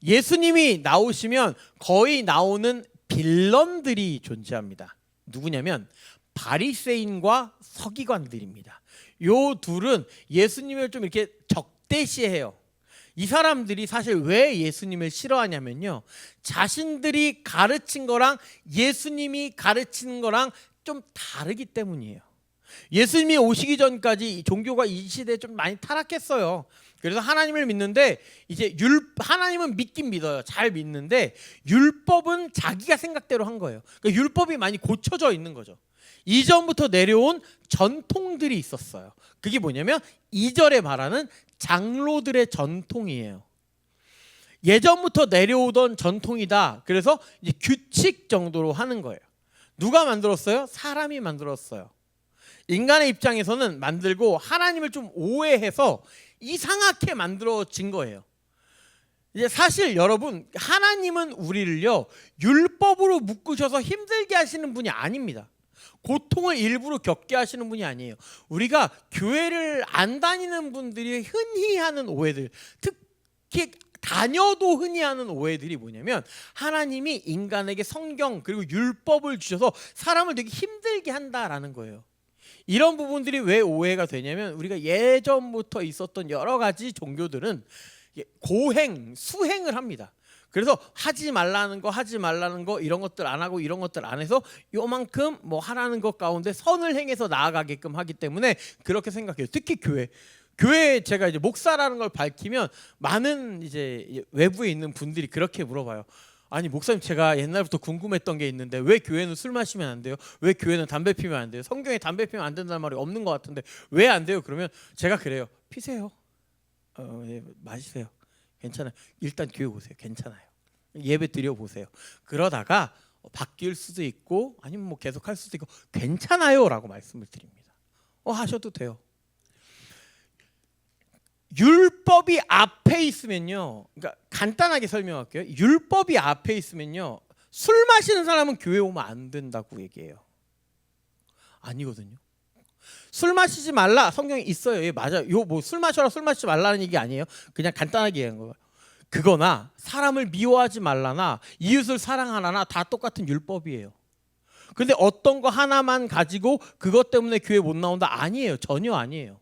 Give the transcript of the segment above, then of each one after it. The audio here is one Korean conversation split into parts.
예수님이 나오시면 거의 나오는 빌런들이 존재합니다. 누구냐면 바리새인과 서기관들입니다. 요 둘은 예수님을 좀 이렇게 적대시해요. 이 사람들이 사실 왜 예수님을 싫어하냐면요, 자신들이 가르친 거랑 예수님이 가르치는 거랑 좀 다르기 때문이에요. 예수님이 오시기 전까지 종교가 이 시대에 좀 많이 타락했어요. 그래서 하나님을 믿는데 이제 하나님은 믿긴 믿어요. 잘 믿는데 율법은 자기가 생각대로 한 거예요. 그러니까 율법이 많이 고쳐져 있는 거죠. 이전부터 내려온 전통들이 있었어요. 그게 뭐냐면 2절에 말하는 장로들의 전통이에요. 예전부터 내려오던 전통이다. 그래서 이제 규칙 정도로 하는 거예요. 누가 만들었어요? 사람이 만들었어요. 인간의 입장에서는 만들고 하나님을 좀 오해해서 이상하게 만들어진 거예요. 이제 사실 여러분, 하나님은 우리를요 율법으로 묶으셔서 힘들게 하시는 분이 아닙니다. 고통을 일부러 겪게 하시는 분이 아니에요. 우리가 교회를 안 다니는 분들이 흔히 하는 오해들, 특히 다녀도 흔히 하는 오해들이 뭐냐면 하나님이 인간에게 성경 그리고 율법을 주셔서 사람을 되게 힘들게 한다라는 거예요. 이런 부분들이 왜 오해가 되냐면 우리가 예전부터 있었던 여러 가지 종교들은 고행, 수행을 합니다. 그래서 하지 말라는 거 이런 것들 안 하고 이런 것들 안 해서 요만큼 뭐 하라는 것 가운데 선을 행해서 나아가게끔 하기 때문에 그렇게 생각해요. 특히 교회 제가 이제 목사라는 걸 밝히면 많은 이제 외부에 있는 분들이 그렇게 물어봐요. 아니 목사님, 제가 옛날부터 궁금했던 게 있는데 왜 교회는 술 마시면 안 돼요? 왜 교회는 담배 피면 안 돼요? 성경에 담배 피면 안 된다는 말이 없는 것 같은데 왜 안 돼요? 그러면 제가 그래요. 피세요. 예, 마시세요. 괜찮아요. 일단 교회 오세요. 괜찮아요. 예배 드려보세요. 그러다가 바뀔 수도 있고 아니면 뭐 계속 할 수도 있고 괜찮아요 라고 말씀을 드립니다. 하셔도 돼요. 율법이 앞에 있으면요, 그러니까 간단하게 설명할게요. 율법이 앞에 있으면요, 술 마시는 사람은 교회 오면 안 된다고 얘기해요. 아니거든요. 술 마시지 말라 성경에 있어요. 예, 맞아요. 요 뭐 술 마셔라 술 마시지 말라는 얘기 아니에요. 그냥 간단하게 얘기한 거예요. 그거나 사람을 미워하지 말라나 이웃을 사랑하라나 다 똑같은 율법이에요. 근데 어떤 거 하나만 가지고 그것 때문에 교회 못 나온다? 아니에요. 전혀 아니에요.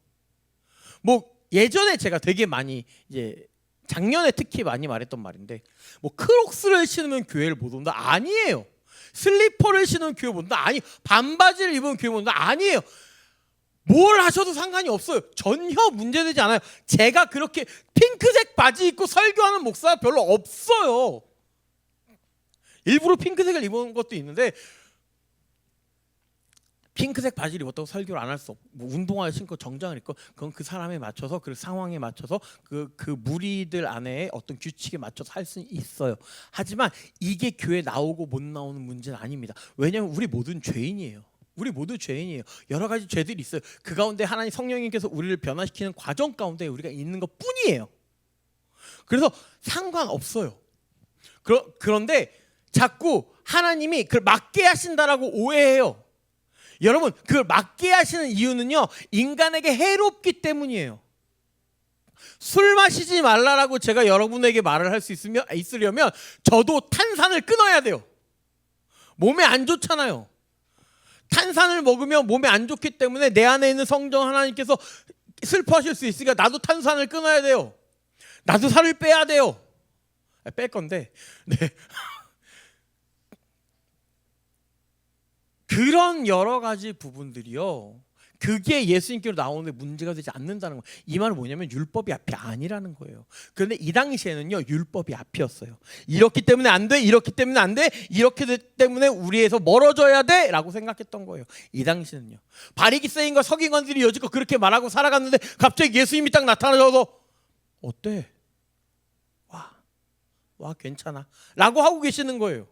뭐 예전에 제가 되게 많이 이제 작년에 특히 많이 말했던 말인데 뭐 크록스를 신으면 교회를 못 온다? 아니에요. 슬리퍼를 신으면 교회 못 온다? 아니. 반바지를 입으면 교회 못 온다? 아니에요. 뭘 하셔도 상관이 없어요. 전혀 문제되지 않아요. 제가 그렇게 핑크색 바지 입고 설교하는 목사가 별로 없어요. 일부러 핑크색을 입은 것도 있는데 핑크색 바지를 입었다고 설교를 안 할 수 없고 뭐 운동화를 신고 정장을 입고 그건 그 사람에 맞춰서 그 상황에 맞춰서 그 무리들 안에 어떤 규칙에 맞춰서 할 수 있어요. 하지만 이게 교회 나오고 못 나오는 문제는 아닙니다. 왜냐하면 우리 모두는 죄인이에요. 우리 모두 죄인이에요. 여러 가지 죄들이 있어요. 그 가운데 하나님 성령님께서 우리를 변화시키는 과정 가운데 우리가 있는 것 뿐이에요. 그래서 상관없어요. 그런데 자꾸 하나님이 그걸 막게 하신다라고 오해해요. 여러분, 그걸 막게 하시는 이유는요, 인간에게 해롭기 때문이에요. 술 마시지 말라라고 제가 여러분에게 말을 할 수 있으려면 저도 탄산을 끊어야 돼요. 몸에 안 좋잖아요. 탄산을 먹으면 몸에 안 좋기 때문에 내 안에 있는 성령 하나님께서 슬퍼하실 수 있으니까 나도 탄산을 끊어야 돼요. 나도 살을 빼야 돼요. 뺄 건데. 네. 그런 여러 가지 부분들이요, 그게 예수님께로 나오는데 문제가 되지 않는다는 거예요. 이 말은 뭐냐면 율법이 앞이 아니라는 거예요. 그런데 이 당시에는요 율법이 앞이었어요. 이렇기 때문에 안 돼, 이렇기 때문에 안 돼, 이렇게 때문에 우리에서 멀어져야 돼 라고 생각했던 거예요. 이 당시는요. 바리새인과 서기관들이 여지껏 그렇게 말하고 살아갔는데 갑자기 예수님이 딱 나타나셔서 어때? 와 괜찮아 라고 하고 계시는 거예요.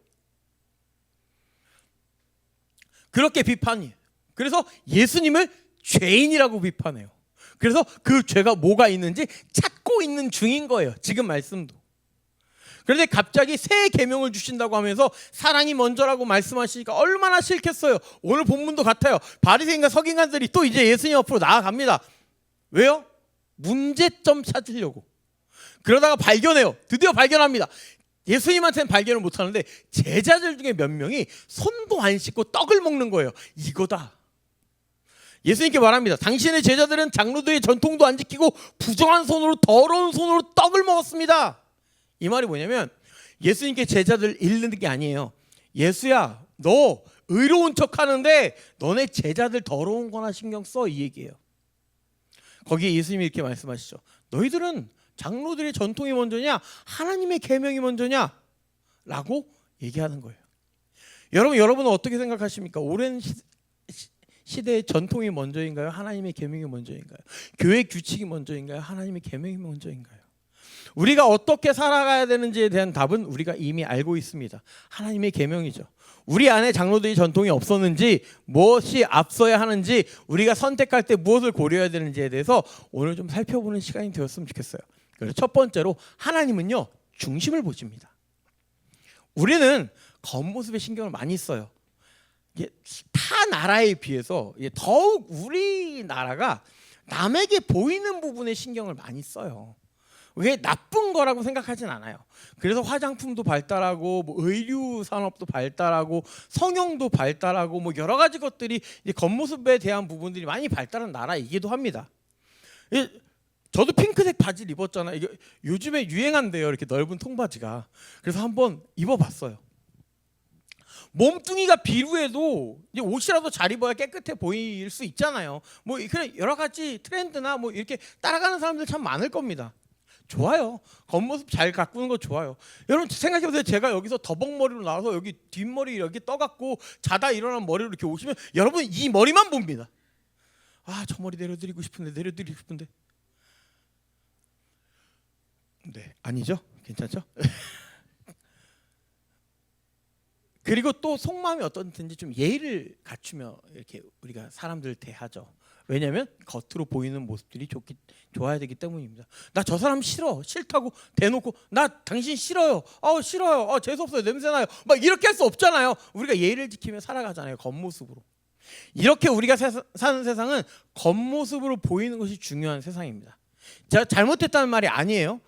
그렇게 비판이에요. 그래서 예수님을 죄인이라고 비판해요. 그래서 그 죄가 뭐가 있는지 찾고 있는 중인 거예요. 지금 말씀도. 그런데 갑자기 새 계명을 주신다고 하면서 사랑이 먼저라고 말씀하시니까 얼마나 싫겠어요. 오늘 본문도 같아요. 바리새인과 서기관들이 또 이제 예수님 앞으로 나아갑니다. 왜요? 문제점 찾으려고. 그러다가 발견해요. 드디어 발견합니다. 예수님한테는 발견을 못하는데 제자들 중에 몇 명이 손도 안 씻고 떡을 먹는 거예요. 이거다. 예수님께 말합니다. 당신의 제자들은 장로들의 전통도 안 지키고 부정한 손으로, 더러운 손으로 떡을 먹었습니다. 이 말이 뭐냐면 예수님께 제자들 잃는 게 아니에요. 예수야, 너 의로운 척 하는데 너네 제자들 더러운 거나 신경 써, 이 얘기예요. 거기에 예수님이 이렇게 말씀하시죠. 너희들은 장로들의 전통이 먼저냐 하나님의 계명이 먼저냐 라고 얘기하는 거예요. 여러분은 어떻게 생각하십니까? 오랜 시대의 전통이 먼저인가요? 하나님의 계명이 먼저인가요? 교회 규칙이 먼저인가요? 하나님의 계명이 먼저인가요? 우리가 어떻게 살아가야 되는지에 대한 답은 우리가 이미 알고 있습니다. 하나님의 계명이죠. 우리 안에 장로들의 전통이 없었는지, 무엇이 앞서야 하는지, 우리가 선택할 때 무엇을 고려해야 되는지에 대해서 오늘 좀 살펴보는 시간이 되었으면 좋겠어요. 그래서 첫 번째로 하나님은요, 중심을 보십니다. 우리는 겉모습에 신경을 많이 써요. 타 나라에 비해서 더욱 우리나라가 남에게 보이는 부분에 신경을 많이 써요. 그게 나쁜 거라고 생각하진 않아요. 그래서 화장품도 발달하고 뭐 의류 산업도 발달하고 성형도 발달하고 뭐 여러 가지 것들이 겉모습에 대한 부분들이 많이 발달한 나라이기도 합니다. 저도 핑크색 바지를 입었잖아요. 이게 요즘에 유행한대요. 이렇게 넓은 통바지가. 그래서 한번 입어봤어요. 몸뚱이가 비루해도 이제 옷이라도 잘 입어야 깨끗해 보일 수 있잖아요. 뭐 그냥 여러 가지 트렌드나 뭐 이렇게 따라가는 사람들 참 많을 겁니다. 좋아요. 겉모습 잘 가꾸는 거 좋아요. 여러분 생각해보세요. 제가 여기서 더벅머리로 나와서 여기 뒷머리 여기 떠갖고 자다 일어난 머리로 이렇게 오시면 여러분 이 머리만 봅니다. 아, 저 머리 내려드리고 싶은데. 네, 아니죠? 괜찮죠? 그리고 또 속마음이 어떻든지 좀 예의를 갖추며 이렇게 우리가 사람들을 대하죠. 왜냐하면 겉으로 보이는 모습들이 좋아야 되기 때문입니다. 나 저 사람 싫다고 대놓고 나 당신 싫어요. 싫어요. 재수 없어요. 냄새나요. 막 이렇게 할 수 없잖아요. 우리가 예의를 지키며 살아가잖아요. 겉모습으로. 이렇게 우리가 사는 세상은 겉모습으로 보이는 것이 중요한 세상입니다. 제가 잘못했다는 말이 아니에요.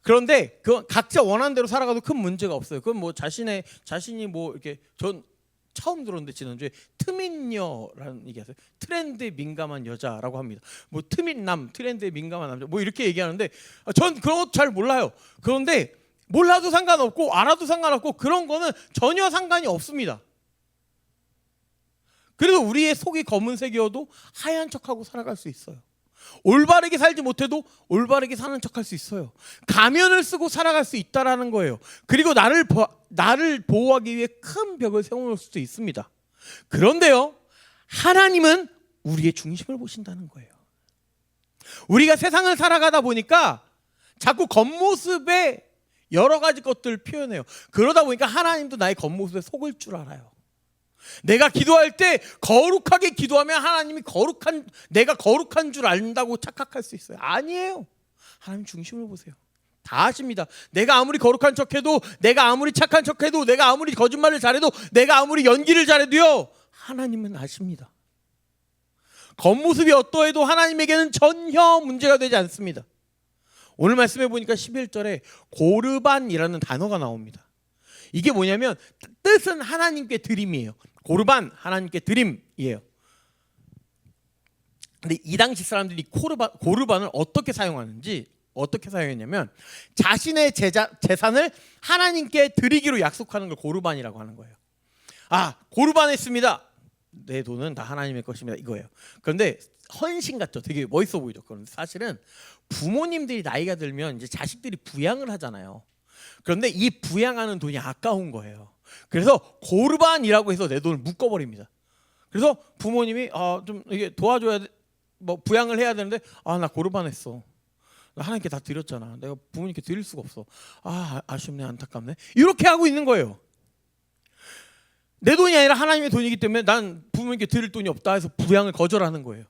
그런데 그 각자 원하는 대로 살아가도 큰 문제가 없어요. 그건 뭐 자신이 뭐 이렇게 전 처음 들었는데 지난주에 트민녀라는 얘기하세요. 트렌드에 민감한 여자라고 합니다. 뭐 트민남, 트렌드에 민감한 남자, 뭐 이렇게 얘기하는데 전 그런 것 잘 몰라요. 그런데 몰라도 상관없고 알아도 상관없고 그런 거는 전혀 상관이 없습니다. 그래서 우리의 속이 검은색이어도 하얀 척하고 살아갈 수 있어요. 올바르게 살지 못해도 올바르게 사는 척할 수 있어요. 가면을 쓰고 살아갈 수 있다라는 거예요. 그리고 나를 보호하기 위해 큰 벽을 세워놓을 수도 있습니다. 그런데요, 하나님은 우리의 중심을 보신다는 거예요. 우리가 세상을 살아가다 보니까 자꾸 겉모습에 여러 가지 것들을 표현해요. 그러다 보니까 하나님도 나의 겉모습에 속을 줄 알아요. 내가 기도할 때 거룩하게 기도하면 하나님이 내가 거룩한 줄 안다고 착각할 수 있어요. 아니에요. 하나님 중심을 보세요. 다 아십니다. 내가 아무리 거룩한 척해도, 내가 아무리 착한 척해도, 내가 아무리 거짓말을 잘해도, 내가 아무리 연기를 잘해도요, 하나님은 아십니다. 겉모습이 어떠해도 하나님에게는 전혀 문제가 되지 않습니다. 오늘 말씀해 보니까 11절에 고르반이라는 단어가 나옵니다. 이게 뭐냐면 뜻은 하나님께 드림이에요. 고르반, 하나님께 드림이에요. 근데 이 당시 사람들이 고르반을 어떻게 사용했냐면 자신의 재산을 하나님께 드리기로 약속하는 걸 고르반이라고 하는 거예요. 고르반했습니다. 내 돈은 다 하나님의 것입니다. 이거예요. 그런데 헌신 같죠. 되게 멋있어 보이죠. 그런데 사실은 부모님들이 나이가 들면 이제 자식들이 부양을 하잖아요. 그런데 이 부양하는 돈이 아까운 거예요. 그래서 고르반이라고 해서 내 돈을 묶어버립니다. 그래서 부모님이 좀 이게 도와줘야 돼, 뭐 부양을 해야 되는데 나 고르반했어. 나 하나님께 다 드렸잖아. 내가 부모님께 드릴 수가 없어. 아쉽네, 안타깝네. 이렇게 하고 있는 거예요. 내 돈이 아니라 하나님의 돈이기 때문에 난 부모님께 드릴 돈이 없다 해서 부양을 거절하는 거예요.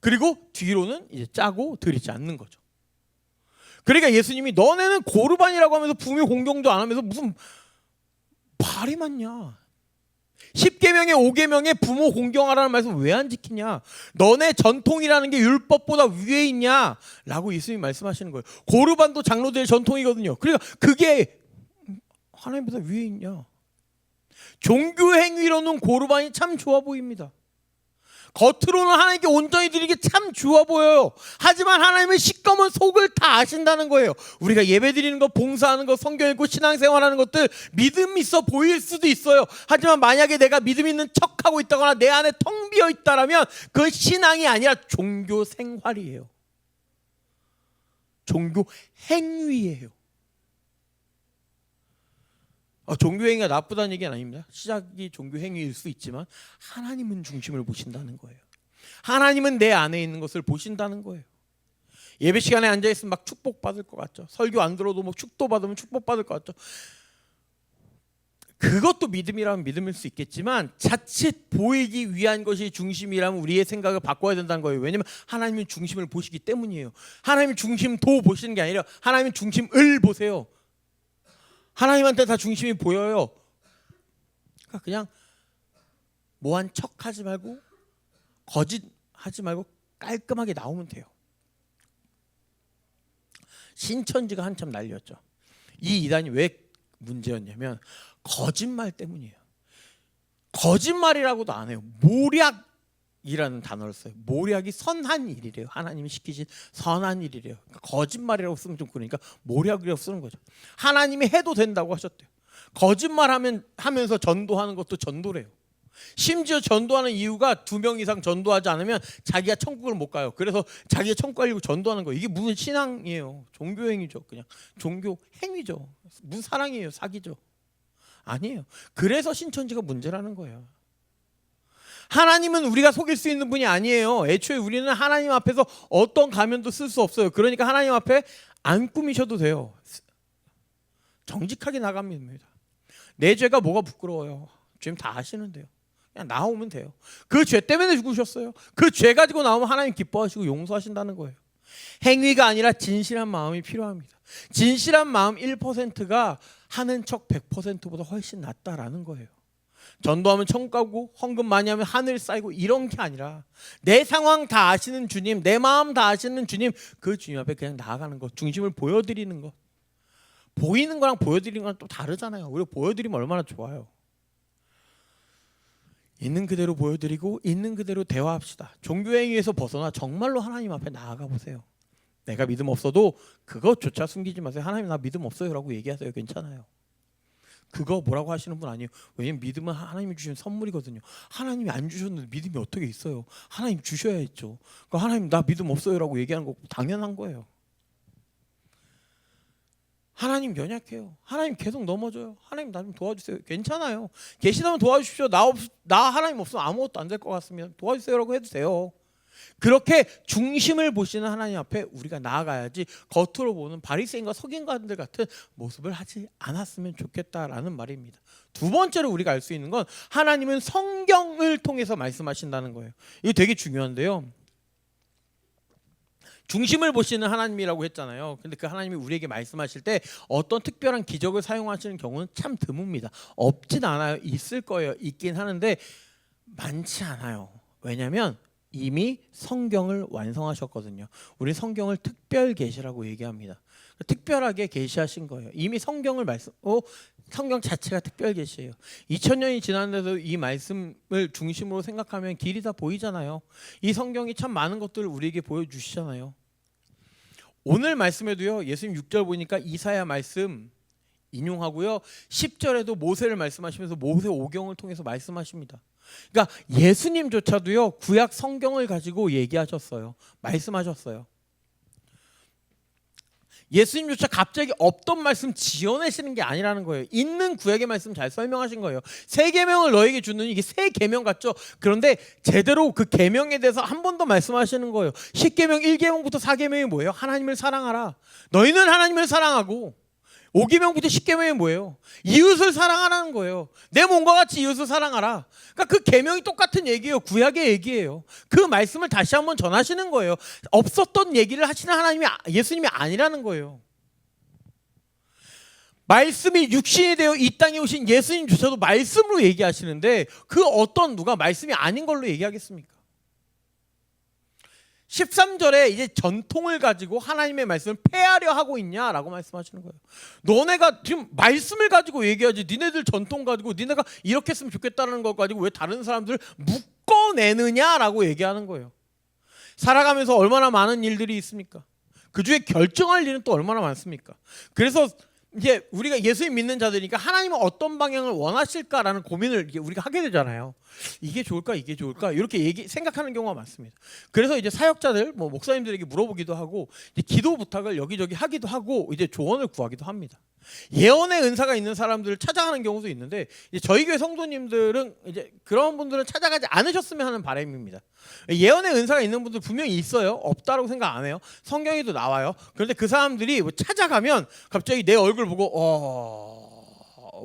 그리고 뒤로는 이제 짜고 드리지 않는 거죠. 그러니까 예수님이 너네는 고르반이라고 하면서 부모 공경도 안 하면서 무슨 발이 많냐. 십계명의 5계명에 부모 공경하라는 말씀 왜 안 지키냐? 너네 전통이라는 게 율법보다 위에 있냐? 라고 예수님이 말씀하시는 거예요. 고르반도 장로들의 전통이거든요. 그러니까 그게 하나님보다 위에 있냐? 종교 행위로는 고르반이 참 좋아 보입니다. 겉으로는 하나님께 온전히 드리기 참 좋아 보여요. 하지만 하나님은 시꺼먼 속을 다 아신다는 거예요. 우리가 예배 드리는 것, 봉사하는 것, 성경 읽고 신앙생활하는 것들 믿음 있어 보일 수도 있어요. 하지만 만약에 내가 믿음 있는 척하고 있다거나 내 안에 텅 비어 있다라면 그건 신앙이 아니라 종교 생활이에요. 종교 행위예요. 종교 행위가 나쁘다는 얘기는 아닙니다. 시작이 종교 행위일 수 있지만 하나님은 중심을 보신다는 거예요. 하나님은 내 안에 있는 것을 보신다는 거예요. 예배 시간에 앉아있으면 막 축복받을 것 같죠. 설교 안 들어도 뭐 축도 받으면 축복받을 것 같죠. 그것도 믿음이라면 믿음일 수 있겠지만 자칫 보이기 위한 것이 중심이라면 우리의 생각을 바꿔야 된다는 거예요. 왜냐하면 하나님은 중심을 보시기 때문이에요. 하나님은 중심도 보시는 게 아니라 하나님은 중심을 보세요. 하나님한테 다 중심이 보여요. 그러니까 그냥 뭐한 척하지 말고 거짓하지 말고 깔끔하게 나오면 돼요. 신천지가 한참 난리였죠. 이 이단이 왜 문제였냐면 거짓말 때문이에요. 거짓말이라고도 안 해요. 모략이라는 단어를 써요. 모략이 선한 일이래요. 하나님이 시키신 선한 일이래요. 그러니까 거짓말이라고 쓰면 좀 그러니까 모략이라고 쓰는 거죠. 하나님이 해도 된다고 하셨대요. 거짓말하면서 전도하는 것도 전도래요. 심지어 전도하는 이유가 2명 이상 전도하지 않으면 자기가 천국을 못 가요. 그래서 자기가 천국 가려고 전도하는 거예요. 이게 무슨 신앙이에요? 종교 행위죠. 그냥 종교 행위죠. 무슨 사랑이에요? 사기죠. 아니에요. 그래서 신천지가 문제라는 거예요. 하나님은 우리가 속일 수 있는 분이 아니에요. 애초에 우리는 하나님 앞에서 어떤 가면도 쓸 수 없어요. 그러니까 하나님 앞에 안 꾸미셔도 돼요. 정직하게 나가면 됩니다. 내 죄가 뭐가 부끄러워요? 주님 다 아시는데요. 그냥 나오면 돼요. 그 죄 때문에 죽으셨어요. 그 죄 가지고 나오면 하나님 기뻐하시고 용서하신다는 거예요. 행위가 아니라 진실한 마음이 필요합니다. 진실한 마음 1%가 하는 척 100%보다 훨씬 낫다라는 거예요. 전도하면 천국 가고 헌금 많이 하면 하늘 쌓이고 이런 게 아니라 내 상황 다 아시는 주님, 내 마음 다 아시는 주님, 그 주님 앞에 그냥 나아가는 것, 중심을 보여드리는 것. 보이는 거랑 보여드리는 거랑 또 다르잖아요. 우리가 보여드리면 얼마나 좋아요. 있는 그대로 보여드리고 있는 그대로 대화합시다. 종교행위에서 벗어나 정말로 하나님 앞에 나아가 보세요. 내가 믿음 없어도 그것조차 숨기지 마세요. 하나님 나 믿음 없어요 라고 얘기하세요. 괜찮아요. 그거 뭐라고 하시는 분 아니에요. 왜냐면 믿음은 하나님이 주신 선물이거든요. 하나님이 안 주셨는데 믿음이 어떻게 있어요. 하나님 주셔야 했죠. 그러니까 하나님 나 믿음 없어요 라고 얘기하는 거 당연한 거예요. 하나님 연약해요. 하나님 계속 넘어져요. 하나님 나 좀 도와주세요. 괜찮아요. 계시다면 도와주십시오. 나 하나님 없으면 아무것도 안 될 것 같습니다. 도와주세요라고 해도 돼요. 그렇게 중심을 보시는 하나님 앞에 우리가 나아가야지 겉으로 보는 바리새인과 서기관들 같은 모습을 하지 않았으면 좋겠다라는 말입니다. 두 번째로 우리가 알 수 있는 건 하나님은 성경을 통해서 말씀하신다는 거예요. 이게 되게 중요한데요. 중심을 보시는 하나님이라고 했잖아요. 근데 그 하나님이 우리에게 말씀하실 때 어떤 특별한 기적을 사용하시는 경우는 참 드뭅니다. 없진 않아요. 있을 거예요. 있긴 하는데 많지 않아요. 왜냐하면 이미 성경을 완성하셨거든요. 우리 성경을 특별 계시라고 얘기합니다. 특별하게 계시하신 거예요. 이미 성경을 성경 자체가 특별 계시예요. 2000년이 지났는데도 이 말씀을 중심으로 생각하면 길이 다 보이잖아요. 이 성경이 참 많은 것들을 우리에게 보여주시잖아요. 오늘 말씀에도요. 예수님 6절 보니까 이사야 말씀 인용하고요. 10절에도 모세를 말씀하시면서 모세 오경을 통해서 말씀하십니다. 그러니까 예수님조차도요. 구약 성경을 가지고 얘기하셨어요. 말씀하셨어요. 예수님조차 갑자기 없던 말씀 지어내시는 게 아니라는 거예요. 있는 구약의 말씀 잘 설명하신 거예요. 새 계명을 너에게 주는 이게 새 계명 같죠. 그런데 제대로 그 계명에 대해서 한 번 더 말씀하시는 거예요. 10계명 1계명부터 4계명이 뭐예요? 하나님을 사랑하라. 너희는 하나님을 사랑하고 5계명부터 10계명이 뭐예요? 이웃을 사랑하라는 거예요. 내 몸과 같이 이웃을 사랑하라. 그러니까 그 계명이 똑같은 얘기예요. 구약의 얘기예요. 그 말씀을 다시 한번 전하시는 거예요. 없었던 얘기를 하시는 하나님이 예수님이 아니라는 거예요. 말씀이 육신이 되어 이 땅에 오신 예수님조차도 말씀으로 얘기하시는데 그 어떤 누가 말씀이 아닌 걸로 얘기하겠습니까? 13절에 이제 전통을 가지고 하나님의 말씀을 폐하려 하고 있냐라고 말씀하시는 거예요. 너네가 지금 말씀을 가지고 얘기하지 니네들 전통 가지고 니네가 이렇게 했으면 좋겠다는 것 가지고 왜 다른 사람들을 묶어내느냐라고 얘기하는 거예요. 살아가면서 얼마나 많은 일들이 있습니까? 그 중에 결정할 일은 또 얼마나 많습니까? 그래서 이제 우리가 예수님 믿는 자들이니까 하나님은 어떤 방향을 원하실까라는 고민을 이제 우리가 하게 되잖아요. 이게 좋을까, 이게 좋을까 이렇게 생각하는 경우가 많습니다. 그래서 이제 사역자들, 뭐 목사님들에게 물어보기도 하고, 이제 기도 부탁을 여기저기 하기도 하고, 이제 조언을 구하기도 합니다. 예언의 은사가 있는 사람들을 찾아가는 경우도 있는데, 이제 저희 교회 성도님들은 이제 그런 분들은 찾아가지 않으셨으면 하는 바람입니다. 예언의 은사가 있는 분들 분명히 있어요. 없다라고 생각 안 해요. 성경에도 나와요. 그런데 그 사람들이 뭐 찾아가면 갑자기 내 얼굴 보고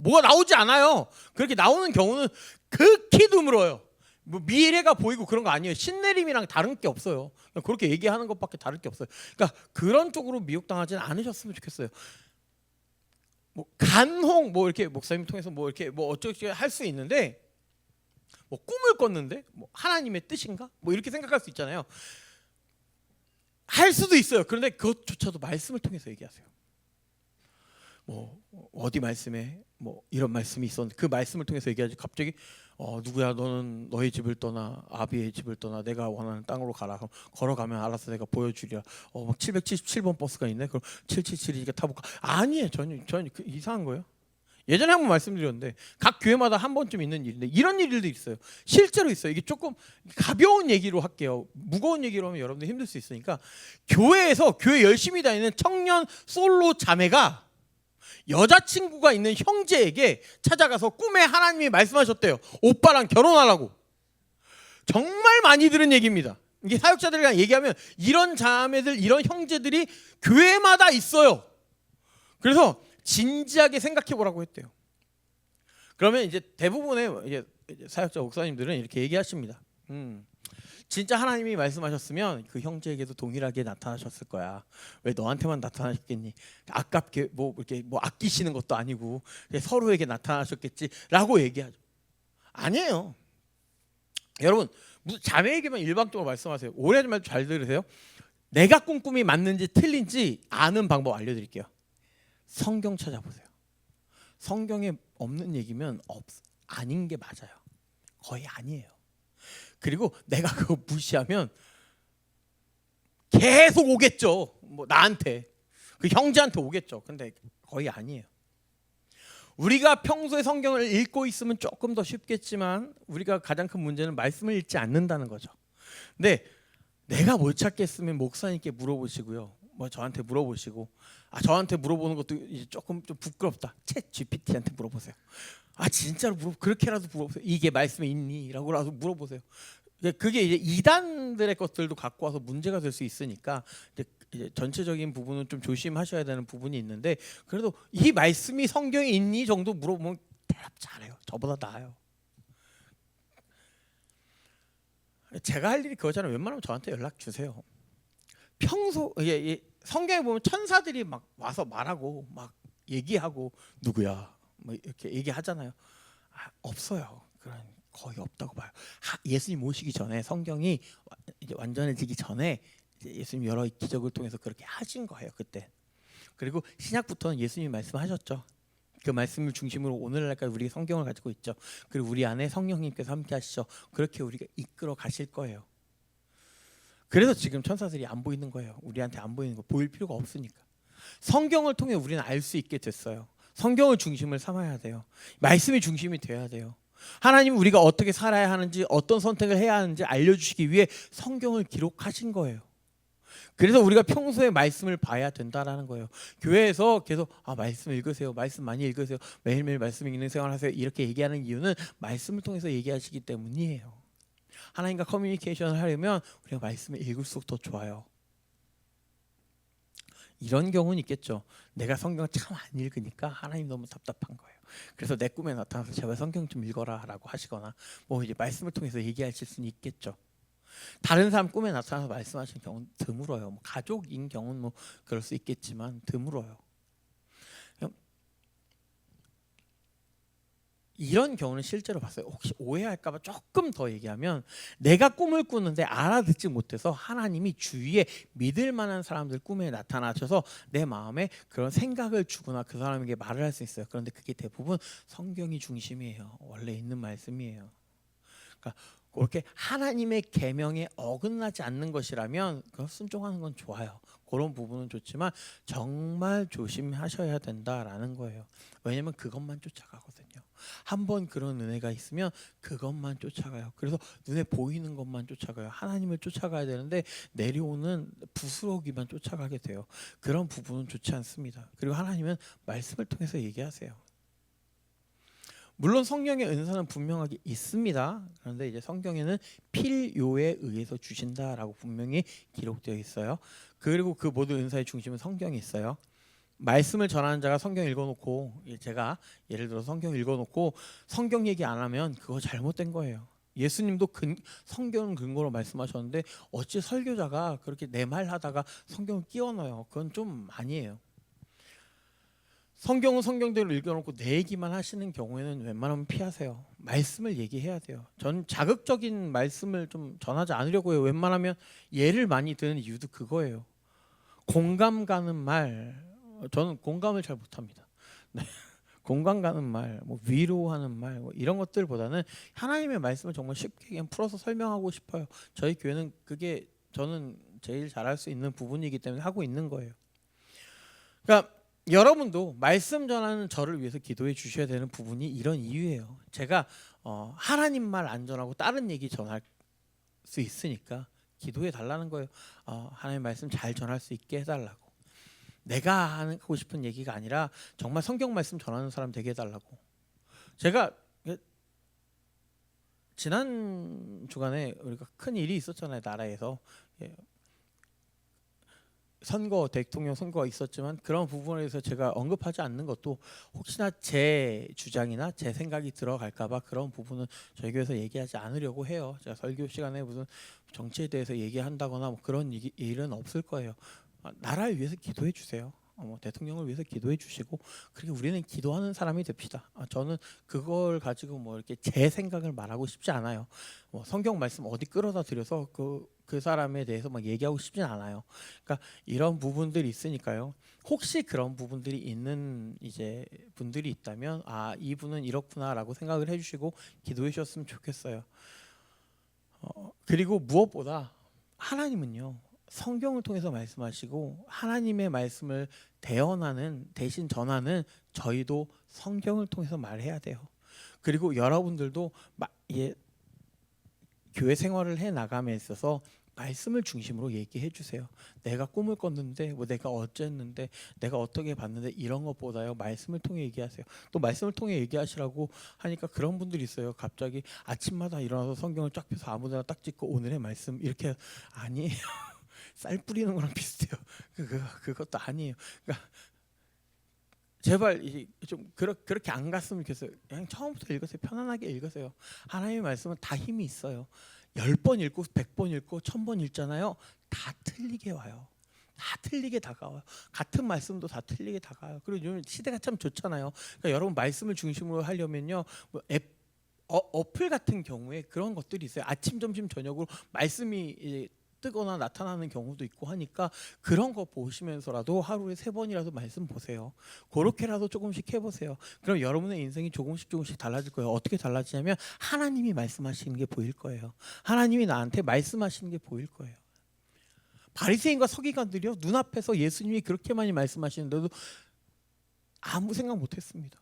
뭐가 나오지 않아요. 그렇게 나오는 경우는 극히 드물어요. 뭐 미래가 보이고 그런 거 아니에요. 신내림이랑 다른 게 없어요. 그렇게 얘기하는 것밖에 다를 게 없어요. 그러니까 그런 쪽으로 미혹당하지는 않으셨으면 좋겠어요. 뭐 간홍 뭐 이렇게 목사님 통해서 뭐 이렇게 뭐 어쩌고 할 수 있는데, 뭐 꿈을 꿨는데 뭐 하나님의 뜻인가? 뭐 이렇게 생각할 수 있잖아요. 할 수도 있어요. 그런데 그것조차도 말씀을 통해서 얘기하세요. 뭐 어디 말씀에 뭐 이런 말씀이 있었는데 그 말씀을 통해서 얘기하지, 갑자기 누구야 너는 너의 집을 떠나 아비의 집을 떠나 내가 원하는 땅으로 가라. 걸어가면 알아서 내가 보여주리라. 막 777번 버스가 있네. 그럼 777이니까 타볼까? 아니에요. 전혀 이상한 거예요. 예전에 한번 말씀드렸는데 각 교회마다 한 번쯤 있는 일인데 이런 일들도 있어요. 실제로 있어요. 이게 조금 가벼운 얘기로 할게요. 무거운 얘기로 하면 여러분들 힘들 수 있으니까, 교회에서 교회 열심히 다니는 청년 솔로 자매가 여자친구가 있는 형제에게 찾아가서 꿈에 하나님이 말씀하셨대요. 오빠랑 결혼하라고. 정말 많이 들은 얘기입니다. 이게 사역자들이랑 얘기하면 이런 자매들, 이런 형제들이 교회마다 있어요. 그래서 진지하게 생각해 보라고 했대요. 그러면 이제 대부분의 이제 사역자 목사님들은 이렇게 얘기하십니다. 진짜 하나님이 말씀하셨으면 그 형제에게도 동일하게 나타나셨을 거야. 왜 너한테만 나타나셨겠니? 아깝게 뭐 이렇게 뭐 아끼시는 것도 아니고 서로에게 나타나셨겠지라고 얘기하죠. 아니에요. 여러분, 무슨 자매에게만 일방적으로 말씀하세요. 오해하지 말고 잘 들으세요. 내가 꾼 꿈이 맞는지 틀린지 아는 방법 알려드릴게요. 성경 찾아보세요. 성경에 없는 얘기면 아닌 게 맞아요. 거의 아니에요. 그리고 내가 그거 무시하면 계속 오겠죠. 뭐 나한테, 그 형제한테 오겠죠. 근데 거의 아니에요. 우리가 평소에 성경을 읽고 있으면 조금 더 쉽겠지만 우리가 가장 큰 문제는 말씀을 읽지 않는다는 거죠. 근데 내가 뭘 찾겠으면 목사님께 물어보시고요. 뭐 저한테 물어보시고, 저한테 물어보는 것도 이제 조금 좀 부끄럽다. 챗 GPT한테 물어보세요. 진짜로 그렇게라도 물어보세요. 이게 말씀에 있니?라고라도 물어보세요. 그게 이제 이단들의 것들도 갖고 와서 문제가 될 수 있으니까 이제 전체적인 부분은 좀 조심하셔야 되는 부분이 있는데, 그래도 이 말씀이 성경에 있니 정도 물어보면 대답 잘해요. 저보다 나아요. 제가 할 일이 그거잖아요. 웬만하면 저한테 연락 주세요. 평소 성경에 보면 천사들이 막 와서 말하고 막 얘기하고 누구야 뭐 이렇게 얘기하잖아요. 없어요. 그런 거의 없다고 봐요. 예수님 오시기 전에, 성경이 이제 완전해지기 전에 이제 예수님 여러 기적을 통해서 그렇게 하신 거예요. 그때. 그리고 신약부터는 예수님이 말씀하셨죠. 그 말씀을 중심으로 오늘날까지 우리가 성경을 가지고 있죠. 그리고 우리 안에 성령님께서 함께 하시죠. 그렇게 우리가 이끌어 가실 거예요. 그래서 지금 천사들이 안 보이는 거예요. 우리한테 안 보이는 거, 보일 필요가 없으니까. 성경을 통해 우리는 알 수 있게 됐어요. 성경을 중심을 삼아야 돼요. 말씀이 중심이 돼야 돼요. 하나님은 우리가 어떻게 살아야 하는지, 어떤 선택을 해야 하는지 알려주시기 위해 성경을 기록하신 거예요. 그래서 우리가 평소에 말씀을 봐야 된다라는 거예요. 교회에서 계속 말씀 읽으세요, 말씀 많이 읽으세요, 매일매일 말씀 읽는 생활하세요 이렇게 얘기하는 이유는 말씀을 통해서 얘기하시기 때문이에요. 하나님과 커뮤니케이션을 하려면 우리가 말씀을 읽을수록 더 좋아요. 이런 경우는 있겠죠. 내가 성경을 참 안 읽으니까 하나님 너무 답답한 거예요. 그래서 내 꿈에 나타나서 제발 성경 좀 읽어라라고 하시거나, 뭐 이제 말씀을 통해서 얘기하실 수는 있겠죠. 다른 사람 꿈에 나타나서 말씀하시는 경우는 드물어요. 뭐 가족인 경우는 뭐 그럴 수 있겠지만 드물어요. 이런 경우는 실제로 봤어요. 혹시 오해할까봐 조금 더 얘기하면, 내가 꿈을 꾸는데 알아듣지 못해서 하나님이 주위에 믿을 만한 사람들 꿈에 나타나셔서 내 마음에 그런 생각을 주거나 그 사람에게 말을 할 수 있어요. 그런데 그게 대부분 성경이 중심이에요. 원래 있는 말씀이에요. 그러니까 그렇게 하나님의 계명에 어긋나지 않는 것이라면 그거 순종하는 건 좋아요. 그런 부분은 좋지만 정말 조심하셔야 된다라는 거예요. 왜냐면 그것만 쫓아가거든요. 한번 그런 은혜가 있으면 그것만 쫓아가요. 그래서 눈에 보이는 것만 쫓아가요. 하나님을 쫓아가야 되는데 내려오는 부스러기만 쫓아가게 돼요. 그런 부분은 좋지 않습니다. 그리고 하나님은 말씀을 통해서 얘기하세요. 물론 성령의 은사는 분명하게 있습니다. 그런데 이제 성경에는 필요에 의해서 주신다라고 분명히 기록되어 있어요. 그리고 그 모든 은사의 중심은 성경이 있어요. 말씀을 전하는 자가 성경 읽어놓고, 제가 예를 들어 성경 읽어놓고 성경 얘기 안 하면 그거 잘못된 거예요. 예수님도 성경 근거로 말씀하셨는데 어찌 설교자가 그렇게 내 말하다가 성경을 끼워 넣어요. 그건 좀 아니에요. 성경은 성경대로 읽어놓고 내 얘기만 하시는 경우에는 웬만하면 피하세요. 말씀을 얘기해야 돼요. 전 자극적인 말씀을 좀 전하지 않으려고 해요. 웬만하면 예를 많이 드는 이유도 그거예요. 공감 가는 말, 저는 공감을 잘 못합니다. 네. 공감 가는 말, 뭐 위로하는 말, 뭐 이런 것들보다는 하나님의 말씀을 정말 쉽게 그냥 풀어서 설명하고 싶어요. 저희 교회는 그게 저는 제일 잘할 수 있는 부분이기 때문에 하고 있는 거예요. 그러니까 여러분도 말씀 전하는 저를 위해서 기도해 주셔야 되는 부분이 이런 이유예요. 제가 하나님 말 안 전하고 다른 얘기 전할 수 있으니까 기도해 달라는 거예요. 하나님 말씀 잘 전할 수 있게 해달라고. 내가 하고 싶은 얘기가 아니라 정말 성경 말씀 전하는 사람 되게 해달라고. 제가 지난 주간에 우리가 큰 일이 있었잖아요. 나라에서. 선거, 대통령 선거가 있었지만 그런 부분에 대해서 제가 언급하지 않는 것도 혹시나 제 주장이나 제 생각이 들어갈까 봐 그런 부분은 저희 교회에서 얘기하지 않으려고 해요. 제가 설교 시간에 무슨 정치에 대해서 얘기한다거나 뭐 그런 일은 없을 거예요. 나라를 위해서 기도해 주세요. 대통령을 위해서 기도해 주시고, 그리고 우리는 기도하는 사람이 됩시다. 저는 그걸 가지고 뭐 이렇게 제 생각을 말하고 싶지 않아요. 성경 말씀 어디 끌어다 들여서 그 사람에 대해서 막 얘기하고 싶진 않아요. 그러니까 이런 부분들이 있으니까요. 혹시 그런 부분들이 있는 이제 분들이 있다면 이분은 이렇구나라고 생각을 해주시고 기도해 주셨으면 좋겠어요. 그리고 무엇보다 하나님은요, 성경을 통해서 말씀하시고 하나님의 말씀을 대신 전하는 저희도 성경을 통해서 말해야 돼요. 그리고 여러분들도 교회 생활을 해 나감에 있어서 말씀을 중심으로 얘기해 주세요. 내가 꿈을 꿨는데, 뭐 내가 어쨌는데, 내가 어떻게 봤는데, 이런 것보다요 말씀을 통해 얘기하세요. 또 말씀을 통해 얘기하시라고 하니까 그런 분들이 있어요. 갑자기 아침마다 일어나서 성경을 쫙 펴서 아무데나 딱 찍고 오늘의 말씀 이렇게. 아니에요. 쌀 뿌리는 거랑 비슷해요. 그것도 아니에요. 그러니까 제발 좀 그렇게 안 갔으면 좋겠어요. 그냥 처음부터 읽으세요. 편안하게 읽으세요. 하나님의 말씀은 다 힘이 있어요. 10번 읽고 100번 읽고 1000번 읽잖아요. 다 틀리게 와요. 다 틀리게 다가와요. 같은 말씀도 다 틀리게 다가와요. 그리고 요즘 시대가 참 좋잖아요. 그러니까 여러분 말씀을 중심으로 하려면요, 뭐 어플 같은 경우에 그런 것들이 있어요. 아침, 점심, 저녁으로 말씀이 이제 뜨거나 나타나는 경우도 있고 하니까 그런 거 보시면서라도 하루에 3번이라도 말씀 보세요. 그렇게라도 조금씩 해보세요. 그럼 여러분의 인생이 조금씩 달라질 거예요. 어떻게 달라지냐면 하나님이 말씀하시는 게 보일 거예요. 하나님이 나한테 말씀하시는 게 보일 거예요. 바리새인과 서기관들이요, 눈앞에서 예수님이 그렇게 많이 말씀하시는데도 아무 생각 못했습니다.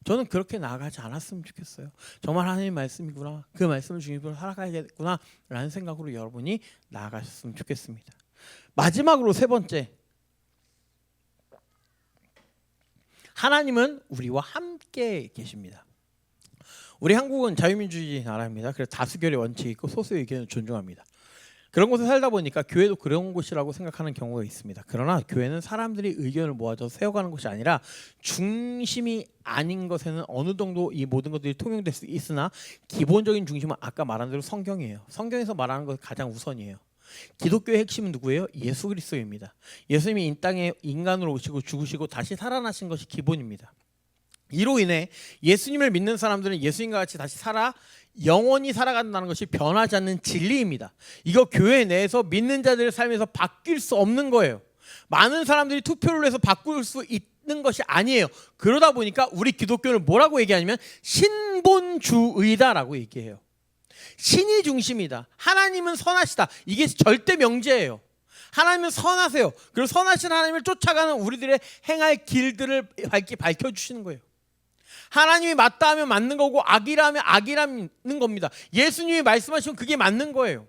저는 그렇게 나아가지 않았으면 좋겠어요. 정말 하나님의 말씀이구나, 그 말씀을 중심으로 살아가야겠구나 라는 생각으로 여러분이 나아가셨으면 좋겠습니다. 마지막으로 3번째, 하나님은 우리와 함께 계십니다. 우리 한국은 자유민주주의 나라입니다. 그래서 다수결의 원칙이 있고 소수의 의견을 존중합니다. 그런 곳에 살다 보니까 교회도 그런 곳이라고 생각하는 경우가 있습니다. 그러나 교회는 사람들이 의견을 모아서 세워가는 곳이 아니라 중심이 아닌 것에는 어느 정도 이 모든 것들이 통용될 수 있으나 기본적인 중심은 아까 말한 대로 성경이에요. 성경에서 말하는 것이 가장 우선이에요. 기독교의 핵심은 누구예요? 예수 그리스도입니다. 예수님이 이 땅에 인간으로 오시고 죽으시고 다시 살아나신 것이 기본입니다. 이로 인해 예수님을 믿는 사람들은 예수님과 같이 다시 영원히 살아간다는 것이 변하지 않는 진리입니다. 이거 교회 내에서 믿는 자들의 삶에서 바뀔 수 없는 거예요. 많은 사람들이 투표를 해서 바꿀 수 있는 것이 아니에요. 그러다 보니까 우리 기독교는 뭐라고 얘기하냐면 신본주의다라고 얘기해요. 신이 중심이다. 하나님은 선하시다. 이게 절대 명제예요. 하나님은 선하세요. 그리고 선하신 하나님을 쫓아가는 우리들의 행할 길들을 밝혀주시는 거예요. 하나님이 맞다 하면 맞는 거고 악이라 하면 악이라는 겁니다. 예수님이 말씀하시면 그게 맞는 거예요.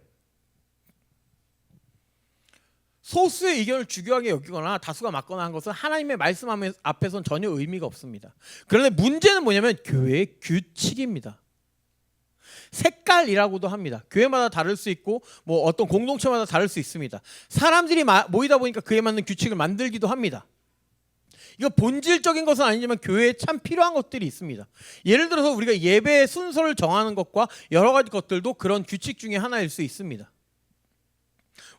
소수의 의견을 주교하게 여기거나 다수가 맞거나 한 것은 하나님의 말씀 앞에서는 전혀 의미가 없습니다. 그런데 문제는 뭐냐면 교회의 규칙입니다. 색깔이라고도 합니다. 교회마다 다를 수 있고 뭐 어떤 공동체마다 다를 수 있습니다. 사람들이 모이다 보니까 그에 맞는 규칙을 만들기도 합니다. 이거 본질적인 것은 아니지만 교회에 참 필요한 것들이 있습니다. 예를 들어서 우리가 예배의 순서를 정하는 것과 여러 가지 것들도 그런 규칙 중에 하나일 수 있습니다.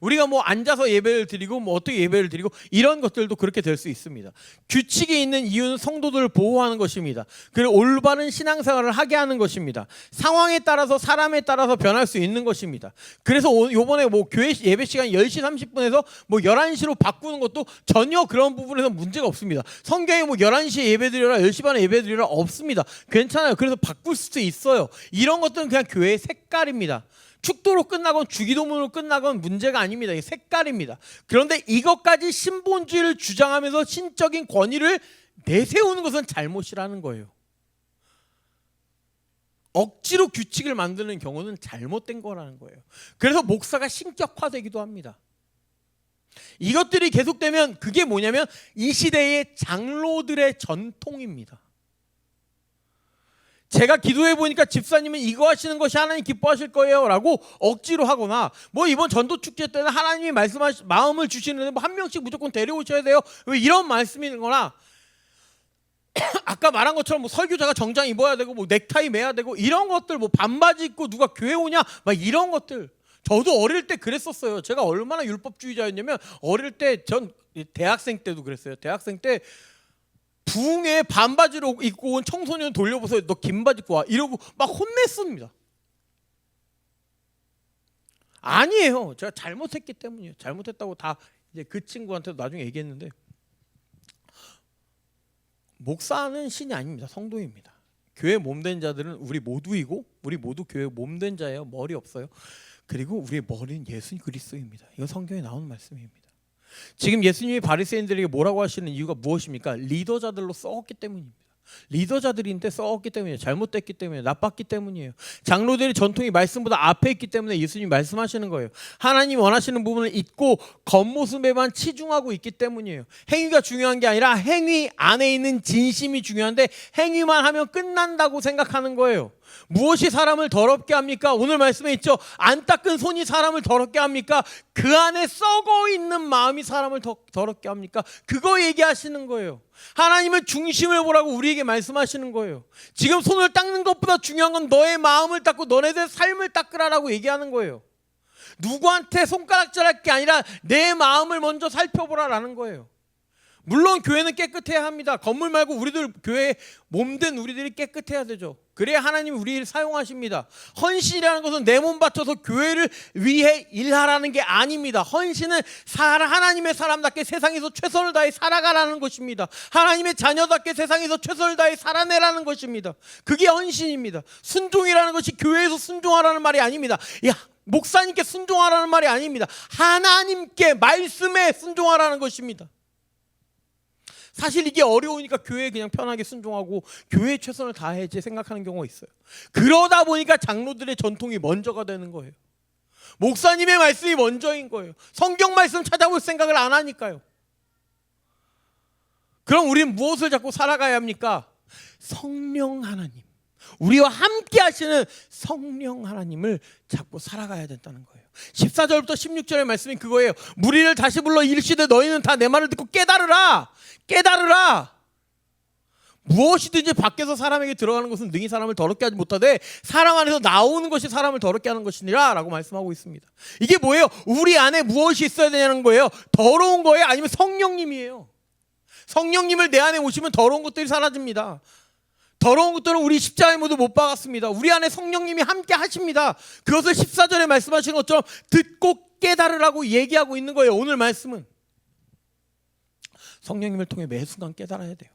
우리가 뭐 앉아서 예배를 드리고 뭐 어떻게 예배를 드리고 이런 것들도 그렇게 될 수 있습니다. 규칙이 있는 이유는 성도들을 보호하는 것입니다. 그리고 올바른 신앙생활을 하게 하는 것입니다. 상황에 따라서 사람에 따라서 변할 수 있는 것입니다. 그래서 요번에 뭐 교회 예배 시간 10시 30분에서 뭐 11시로 바꾸는 것도 전혀 그런 부분에서 문제가 없습니다. 성경에 뭐 11시에 예배 드리라 10시 반에 예배 드리라 없습니다. 괜찮아요. 그래서 바꿀 수도 있어요. 이런 것들은 그냥 교회의 색깔입니다. 축도로 끝나건 주기도문으로 끝나건 문제가 아닙니다. 이게 색깔입니다. 그런데 이것까지 신본주의를 주장하면서 신적인 권위를 내세우는 것은 잘못이라는 거예요. 억지로 규칙을 만드는 경우는 잘못된 거라는 거예요. 그래서 목사가 신격화되기도 합니다. 이것들이 계속되면 그게 뭐냐면 이 시대의 장로들의 전통입니다. 제가 기도해 보니까 집사님은 이거 하시는 것이 하나님 기뻐하실 거예요 라고 억지로 하거나 뭐 이번 전도축제 때는 하나님이 마음을 주시는데 뭐 한 명씩 무조건 데려오셔야 돼요 왜 이런 말씀이거나 아까 말한 것처럼 뭐 설교자가 정장 입어야 되고 뭐 넥타이 매야 되고 이런 것들 뭐 반바지 입고 누가 교회 오냐 막 이런 것들 저도 어릴 때 그랬었어요. 제가 얼마나 율법주의자였냐면 어릴 때 전 대학생 때도 그랬어요. 대학생 때 부흥에 반바지로 입고 온 청소년 돌려보세요. 너 긴 바지 입고 와. 이러고 막 혼냈습니다. 아니에요. 제가 잘못했기 때문이에요. 잘못했다고 다 이제 그 친구한테도 나중에 얘기했는데 목사는 신이 아닙니다. 성도입니다. 교회 몸된 자들은 우리 모두이고 우리 모두 교회 몸된 자예요. 머리 없어요. 그리고 우리의 머리는 예수 그리스도입니다. 이거 성경에 나오는 말씀입니다. 지금 예수님이 바리새인들에게 뭐라고 하시는 이유가 무엇입니까? 리더자들로 썩었기 때문입니다. 리더자들인데 썩었기 때문이에요. 잘못됐기 때문이에요. 나빴기 때문이에요. 장로들의 전통이 말씀보다 앞에 있기 때문에 예수님이 말씀하시는 거예요. 하나님 원하시는 부분을 잊고 겉모습에만 치중하고 있기 때문이에요. 행위가 중요한 게 아니라 행위 안에 있는 진심이 중요한데 행위만 하면 끝난다고 생각하는 거예요. 무엇이 사람을 더럽게 합니까? 오늘 말씀에 있죠. 안 닦은 손이 사람을 더럽게 합니까? 그 안에 썩어 있는 마음이 사람을 더럽게 합니까? 그거 얘기하시는 거예요. 하나님은 중심을 보라고 우리에게 말씀하시는 거예요. 지금 손을 닦는 것보다 중요한 건 너의 마음을 닦고 너네들 삶을 닦으라라고 얘기하는 거예요. 누구한테 손가락질할 게 아니라 내 마음을 먼저 살펴보라라는 거예요. 물론 교회는 깨끗해야 합니다. 건물 말고 우리들 교회 몸된 우리들이 깨끗해야 되죠. 그래야 하나님이 우리를 사용하십니다. 헌신이라는 것은 내 몸 바쳐서 교회를 위해 일하라는 게 아닙니다. 헌신은 하나님의 사람답게 세상에서 최선을 다해 살아가라는 것입니다. 하나님의 자녀답게 세상에서 최선을 다해 살아내라는 것입니다. 그게 헌신입니다. 순종이라는 것이 교회에서 순종하라는 말이 아닙니다. 목사님께 순종하라는 말이 아닙니다. 하나님께 말씀에 순종하라는 것입니다. 사실 이게 어려우니까 교회에 그냥 편하게 순종하고 교회에 최선을 다해야지 생각하는 경우가 있어요. 그러다 보니까 장로들의 전통이 먼저가 되는 거예요. 목사님의 말씀이 먼저인 거예요. 성경 말씀 찾아볼 생각을 안 하니까요. 그럼 우리는 무엇을 잡고 살아가야 합니까? 성령 하나님, 우리와 함께 하시는 성령 하나님을 잡고 살아가야 된다는 거예요. 14절부터 16절의 말씀이 그거예요. 무리를 다시 불러 이르시되 너희는 다 내 말을 듣고 깨달으라. 깨달으라. 무엇이든지 밖에서 사람에게 들어가는 것은 능히 사람을 더럽게 하지 못하되 사람 안에서 나오는 것이 사람을 더럽게 하는 것이니라 라고 말씀하고 있습니다. 이게 뭐예요? 우리 안에 무엇이 있어야 되냐는 거예요. 더러운 거예요? 아니면 성령님이에요? 성령님을 내 안에 오시면 더러운 것들이 사라집니다. 더러운 것들은 우리 십자가에 모두 못 박았습니다. 우리 안에 성령님이 함께 하십니다. 그것을 14절에 말씀하시는 것처럼 듣고 깨달으라고 얘기하고 있는 거예요. 오늘 말씀은 성령님을 통해 매 순간 깨달아야 돼요.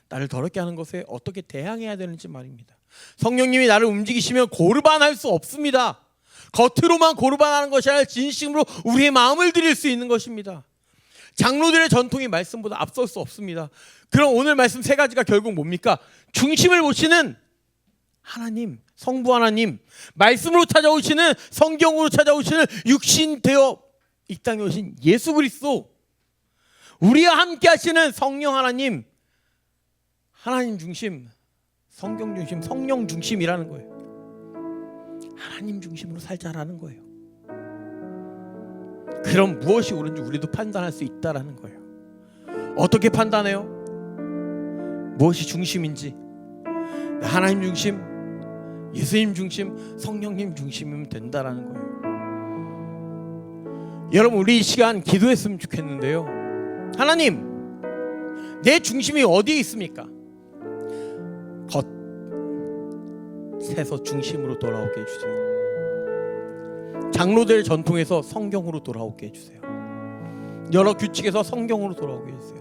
나를 더럽게 하는 것에 어떻게 대항해야 되는지 말입니다. 성령님이 나를 움직이시면 고르반할 수 없습니다. 겉으로만 고르반하는 것이 아니라 진심으로 우리의 마음을 드릴 수 있는 것입니다. 장로들의 전통이 말씀보다 앞설 수 없습니다. 그럼 오늘 말씀 세 가지가 결국 뭡니까? 중심을 보시는 하나님, 성부 하나님, 말씀으로 찾아오시는, 성경으로 찾아오시는 육신 되어 이 땅에 오신 예수 그리스도, 우리와 함께 하시는 성령 하나님, 하나님 중심, 성경 중심, 성령 중심이라는 거예요. 하나님 중심으로 살자라는 거예요. 그럼 무엇이 옳은지 우리도 판단할 수 있다라는 거예요. 어떻게 판단해요? 무엇이 중심인지. 하나님 중심, 예수님 중심, 성령님 중심이면 된다라는 거예요. 여러분, 우리 이 시간 기도했으면 좋겠는데요. 하나님, 내 중심이 어디에 있습니까? 겉에서 중심으로 돌아오게 해주세요. 장로들 전통에서 성경으로 돌아오게 해주세요. 여러 규칙에서 성경으로 돌아오게 해주세요.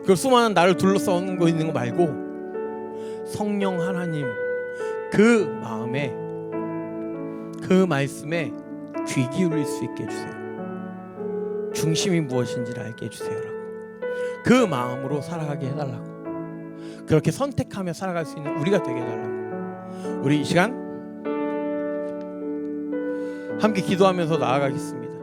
그 수많은 나를 둘러싸는 거 있는 거 말고 성령 하나님, 그 마음에, 그 말씀에 귀 기울일 수 있게 해주세요. 중심이 무엇인지를 알게 해주세요라고. 그 마음으로 살아가게 해달라고. 그렇게 선택하며 살아갈 수 있는 우리가 되게 해달라고. 우리 이 시간 함께 기도하면서 나아가겠습니다.